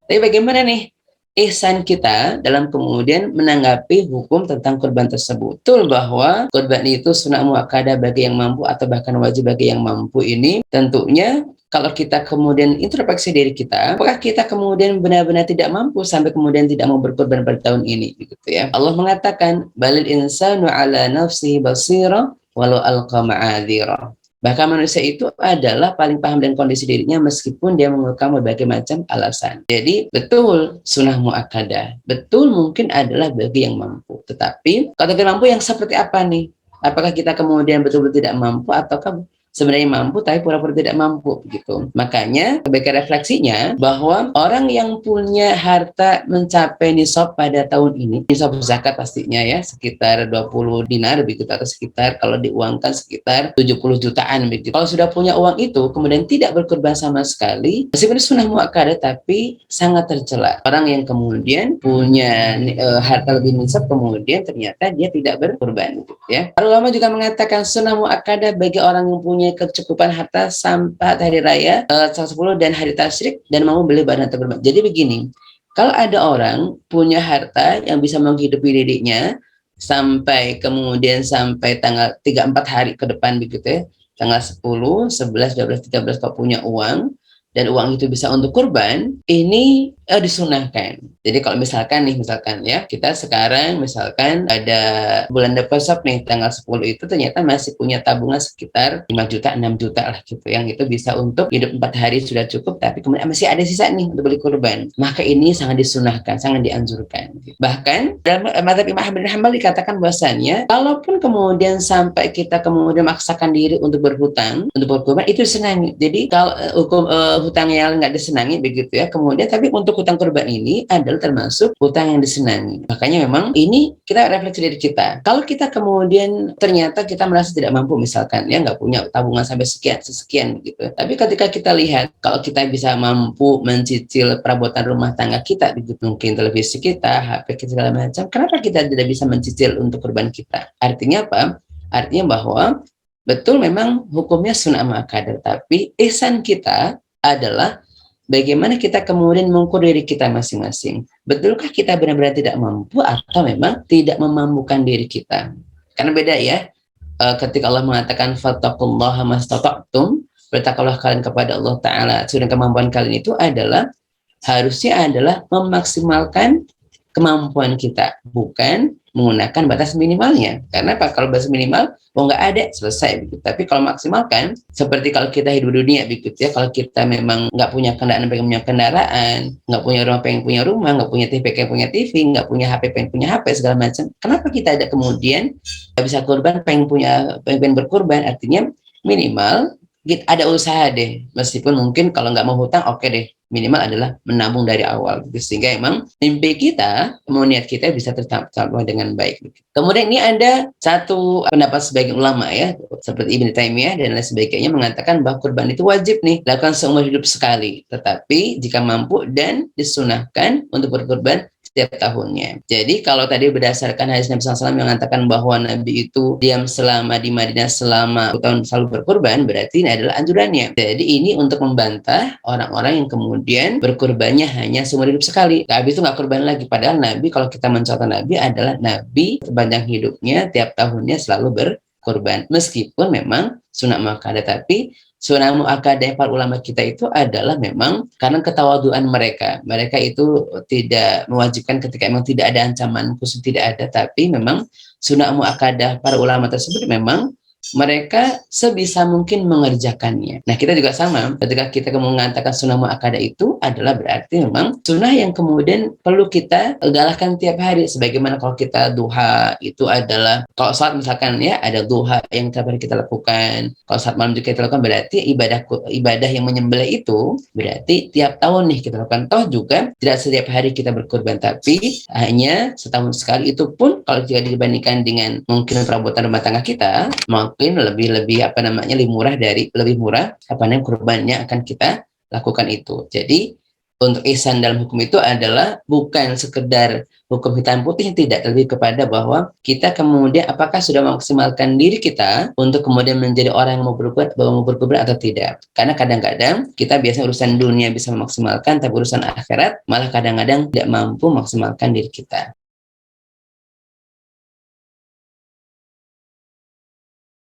Tapi bagaimana nih ihsan kita dalam kemudian menanggapi hukum tentang kurban tersebut? Betul bahwa kurban itu sunnah muakkadah bagi yang mampu atau bahkan wajib bagi yang mampu ini tentunya kalau kita kemudian introspeksi diri kita, apakah kita kemudian benar-benar tidak mampu sampai kemudian tidak mau berkorban pada tahun ini, gitu ya? Allah mengatakan, balil insanu ala nafsihi basira walau alqa ma'adzira. Bahkan manusia itu adalah paling paham dengan kondisi dirinya meskipun dia mengungkapkan berbagai macam alasan. Jadi betul sunnah muakkadah, betul mungkin adalah bagi yang mampu. Tetapi kategori mampu yang seperti apa nih? Apakah kita kemudian betul-betul tidak mampu ataukah sebenarnya mampu tapi pura-pura tidak mampu begitu. Makanya sebagai refleksinya bahwa orang yang punya harta mencapai nisab pada tahun ini, nisab zakat pastinya ya, sekitar 20 dinar begitu atau sekitar kalau diuangkan sekitar 70 jutaan begitu. Kalau sudah punya uang itu kemudian tidak berkorban sama sekali, meskipun sunnah muakkadah tapi sangat tercela. Orang yang kemudian punya harta lebih nisab kemudian ternyata dia tidak berkorban gitu ya. Para ulama juga mengatakan sunnah muakkadah bagi orang yang punya kecukupan harta sampai hari raya 10 dan hari tasyrik dan mau beli barang terbermat. Jadi begini, kalau ada orang punya harta yang bisa menghidupi dirinya sampai kemudian sampai tanggal 3-4 hari ke depan begitu ya, tanggal 10, 11, 12, 13 kalau punya uang dan uang itu bisa untuk kurban, ini disunahkan. Jadi kalau misalkan nih, misalkan ya, kita sekarang misalkan ada bulan depan nih, tanggal 10 itu ternyata masih punya tabungan sekitar 5 juta, 6 juta lah gitu, yang itu bisa untuk hidup 4 hari sudah cukup, tapi kemudian masih ada sisa nih untuk beli kurban. Maka ini sangat disunahkan, sangat dianjurkan. Bahkan dalam mazhab Imam Ahmad bin Hanbal dikatakan bahwasannya, kalaupun kemudian sampai kita kemudian memaksakan diri untuk berhutang, untuk berkurban, itu disenangi. Jadi kalau hukum hutang yang nggak disenangi begitu ya, kemudian tapi untuk hutang kurban ini adalah termasuk hutang yang disenangi. Makanya memang ini kita refleksi diri kita. Kalau kita kemudian ternyata kita merasa tidak mampu misalkan ya, nggak punya tabungan sampai sekian gitu, tapi ketika kita lihat kalau kita bisa mampu mencicil perabotan rumah tangga kita begitu, mungkin televisi kita, HP kita segala macam, kenapa kita tidak bisa mencicil untuk kurban kita? Artinya apa? Artinya bahwa betul memang hukumnya sunnah muakkadah, tapi ihsan kita adalah bagaimana kita kemudian mengukur diri kita masing-masing. Betulkah kita benar-benar tidak mampu atau memang tidak memampukan diri kita? Karena beda ya. Ketika Allah mengatakan fattaqullaha mastata'tum, bertakwalah kalian kepada Allah Ta'ala. Sudah kemampuan kalian itu adalah harusnya adalah memaksimalkan kemampuan kita, bukan menggunakan batas minimalnya. Karena apa? Kalau batas minimal, nggak ada, selesai begitu. Tapi kalau maksimalkan, seperti kalau kita hidup dunia begitu ya, kalau kita memang nggak punya kendaraan, pengen punya kendaraan, nggak punya rumah, pengen punya rumah, nggak punya TV, pengen punya TV, nggak punya HP, pengen punya HP, segala macam. Kenapa kita ada kemudian nggak bisa kurban, pengen berkurban? Artinya minimal ada usaha deh, meskipun mungkin kalau nggak mau hutang, oke deh, minimal adalah menabung dari awal gitu. Sehingga emang mimpi kita, mau niat kita bisa tercapai dengan baik. Kemudian ini ada satu pendapat sebagian ulama ya, seperti Ibnu Taimiyah dan lain sebagainya, mengatakan bahwa kurban itu wajib nih lakukan seumur hidup sekali, tetapi jika mampu dan disunahkan untuk berkurban setiap tahunnya. Jadi kalau tadi berdasarkan hadis Nabi SAW yang mengatakan bahwa Nabi itu diam selama di Madinah selama tahun selalu berkurban, berarti ini adalah anjurannya. Jadi ini untuk membantah orang-orang yang kemudian berkurbannya hanya seumur hidup sekali. Habis itu nggak kurban lagi. Padahal Nabi, kalau kita mencontoh Nabi adalah Nabi sepanjang hidupnya tiap tahunnya selalu berkurban. Meskipun memang sunnah muakkadah, tapi sunnah muakkadah para ulama kita itu adalah memang karena ketawaduan mereka. Mereka itu tidak mewajibkan ketika memang tidak ada ancaman khusus, tidak ada, tapi memang sunnah muakkadah para ulama tersebut memang mereka sebisa mungkin mengerjakannya. Nah, kita juga sama. Ketika kita mengatakan sunnah muakkadah itu adalah berarti memang sunnah yang kemudian perlu kita galakkan tiap hari. Sebagaimana kalau kita duha itu adalah, kalau saat misalkan ya ada duha yang tiap hari kita lakukan. Kalau saat malam juga kita lakukan, berarti ibadah yang menyembelih itu berarti tiap tahun nih kita lakukan. Toh juga tidak setiap hari kita berkurban, tapi hanya setahun sekali. Itu pun kalau jika dibandingkan dengan mungkin perabotan rumah tangga kita, mungkin lebih lebih murah kurbannya akan kita lakukan itu. Jadi untuk ihsan dalam hukum itu adalah bukan sekedar hukum hitam putih, tidak, lebih kepada bahwa kita kemudian apakah sudah memaksimalkan diri kita untuk kemudian menjadi orang yang mau berbuat atau tidak. Karena kadang-kadang kita biasa urusan dunia bisa memaksimalkan, tapi urusan akhirat malah kadang-kadang tidak mampu memaksimalkan diri kita.